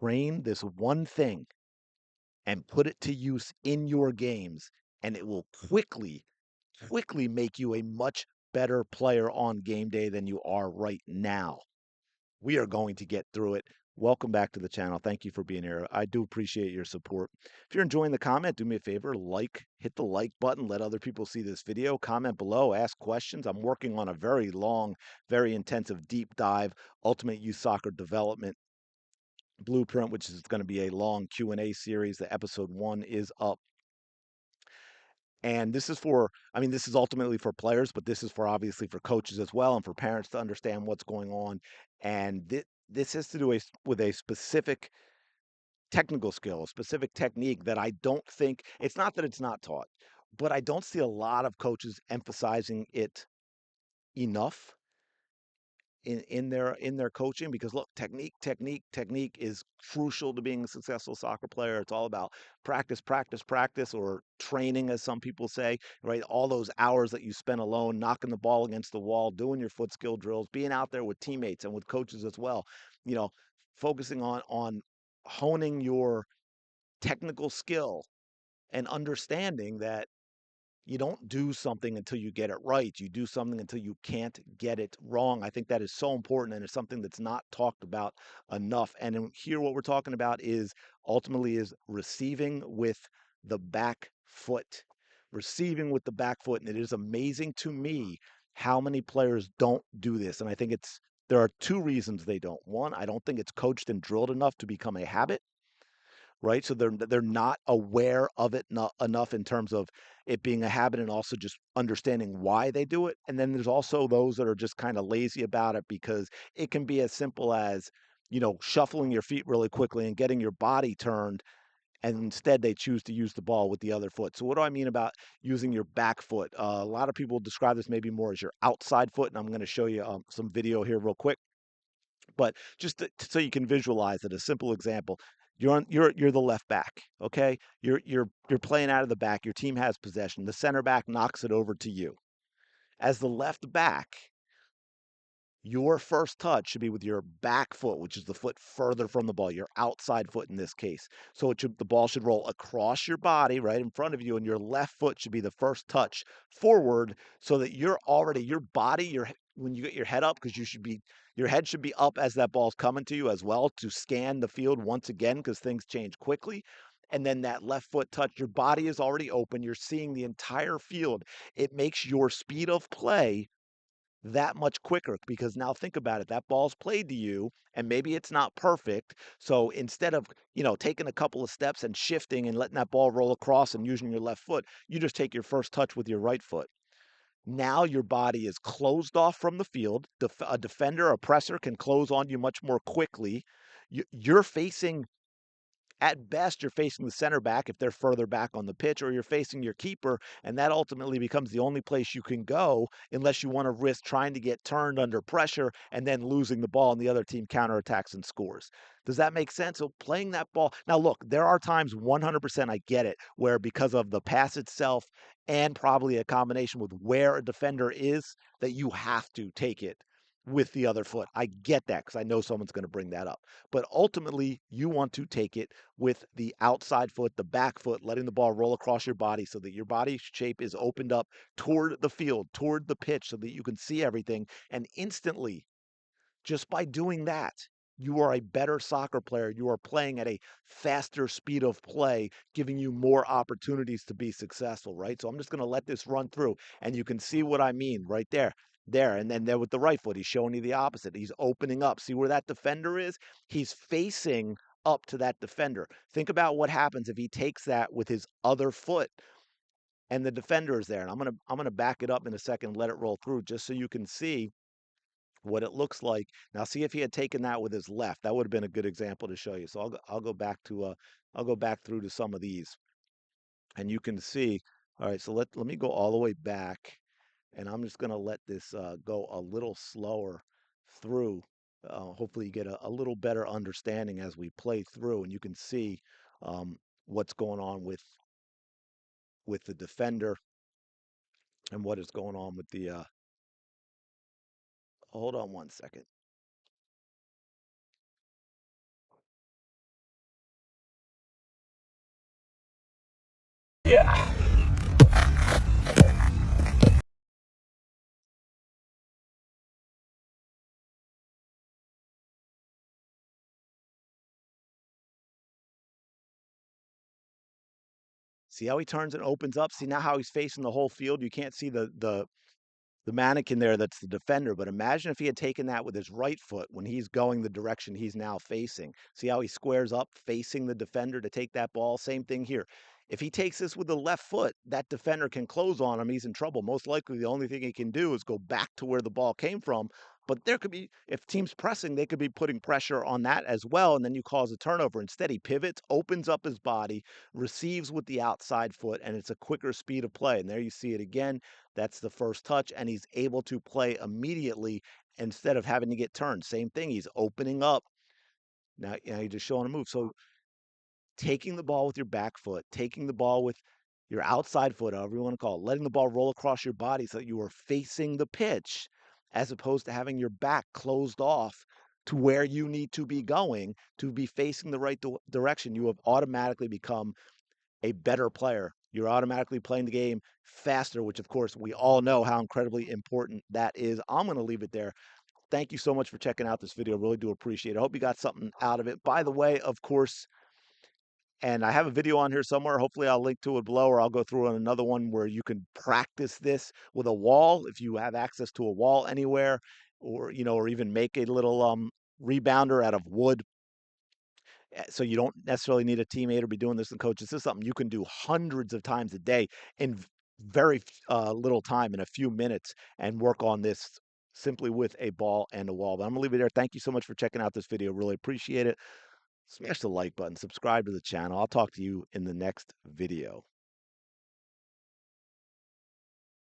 train this one thing and put it to use in your games, and it will quickly make you a much better player on game day than you are right now. We are going to get through it. Welcome back to the channel. Thank you for being here. I do appreciate your support. If you're enjoying the comment, do me a favor, hit the like button, let other people see this video, comment below, ask questions. I'm working on a very long, very intensive deep dive Ultimate Youth Soccer Development Blueprint, which is going to be a long Q&A series. The episode 1 is up. And this is for, I mean, this is ultimately for players, but this is for obviously for coaches as well and for parents to understand what's going on. And this has to do with a specific technical skill, a specific technique that I don't think, it's not that it's not taught, but I don't see a lot of coaches emphasizing it enough in their coaching, because look, technique is crucial to being a successful soccer player. It's all about practice, or training, as some people say, right? All those hours that you spend alone, knocking the ball against the wall, doing your foot skill drills, being out there with teammates and with coaches as well, you know, focusing on honing your technical skill and understanding that you don't do something until you get it right. You do something until you can't get it wrong. I think that is so important, and it's something that's not talked about enough. And here, what we're talking about is ultimately is receiving with the back foot. Receiving with the back foot. And it is amazing to me how many players don't do this. And I think there are two reasons they don't. One, I don't think it's coached and drilled enough to become a habit, right? So they're not aware of it not enough in terms of it being a habit, and also just understanding why they do it. And then there's also those that are just kind of lazy about it, because it can be as simple as, shuffling your feet really quickly and getting your body turned, and instead they choose to use the ball with the other foot. So what do I mean about using your back foot? A lot of people describe this maybe more as your outside foot, and I'm going to show you some video here real quick. But just so you can visualize it, a simple example. You're the left back, okay? You're playing out of the back. Your team has possession. The center back knocks it over to you. As the left back, your first touch should be with your back foot, which is the foot further from the ball, your outside foot in this case. So the ball should roll across your body right in front of you, and your left foot should be the first touch forward, so that you're already, your body, when you get your head up, because your head should be up as that ball's coming to you as well, to scan the field once again, because things change quickly. And then that left foot touch, your body is already open. You're seeing the entire field. It makes your speed of play that much quicker, because now think about it, that ball's played to you and maybe it's not perfect. So instead of, taking a couple of steps and shifting and letting that ball roll across and using your left foot, you just take your first touch with your right foot. Now your body is closed off from the field. A defender, a presser can close on you much more quickly. You're facing, at best, you're facing the center back if they're further back on the pitch, or you're facing your keeper, and that ultimately becomes the only place you can go, unless you want to risk trying to get turned under pressure and then losing the ball and the other team counterattacks and scores. Does that make sense? So playing that ball. Now, look, there are times, 100%, I get it, where because of the pass itself and probably a combination with where a defender is, that you have to take it with the other foot. I get that, because I know someone's going to bring that up. But ultimately, you want to take it with the outside foot, the back foot, letting the ball roll across your body so that your body shape is opened up toward the field, toward the pitch, so that you can see everything. And instantly, just by doing that, you are a better soccer player. You are playing at a faster speed of play, giving you more opportunities to be successful, right? So I'm just going to let this run through, and you can see what I mean right there. There, and then there with the right foot, he's showing you the opposite. He's opening up. See where that defender is? He's facing up to that defender. Think about what happens if he takes that with his other foot and the defender is there. And I'm gonna back it up in a second, let it roll through, just so you can see what it looks like. Now, see if he had taken that with his left. That would have been a good example to show you. So I'll go back to I'll go back through to some of these, and you can see. All right, so let me go all the way back, and I'm just gonna let this go a little slower through. Hopefully, you get a little better understanding as we play through, and you can see what's going on with the defender, and what is going on with the. Hold on one second. See how he turns and opens up? See now how he's facing the whole field? You can't see the mannequin there that's the defender, but imagine if he had taken that with his right foot when he's going the direction he's now facing. See how he squares up facing the defender to take that ball? Same thing here. If he takes this with the left foot, that defender can close on him. He's in trouble. Most likely, the only thing he can do is go back to where the ball came from. But there could be, if teams pressing, they could be putting pressure on that as well. And then you cause a turnover. Instead, he pivots, opens up his body, receives with the outside foot, and it's a quicker speed of play. And there you see it again. That's the first touch, and he's able to play immediately instead of having to get turned. Same thing, he's opening up. Now, you're just showing a move. So taking the ball with your back foot, taking the ball with your outside foot, however you want to call it, letting the ball roll across your body so that you are facing the pitch as opposed to having your back closed off to where you need to be going to be facing the right direction. You have automatically become a better player. You're automatically playing the game faster, which of course we all know how incredibly important that is. I'm going to leave it there. Thank you so much for checking out this video. Really do appreciate it. I hope you got something out of it. By the way, of course, and I have a video on here somewhere. Hopefully I'll link to it below, or I'll go through on another one where you can practice this with a wall if you have access to a wall anywhere, or or even make a little rebounder out of wood. So you don't necessarily need a teammate or be doing this in coach. This is something you can do hundreds of times a day in very little time, in a few minutes, and work on this simply with a ball and a wall. But I'm gonna leave it there. Thank you so much for checking out this video. Really appreciate it. Smash the like button, subscribe to the channel. I'll talk to you in the next video.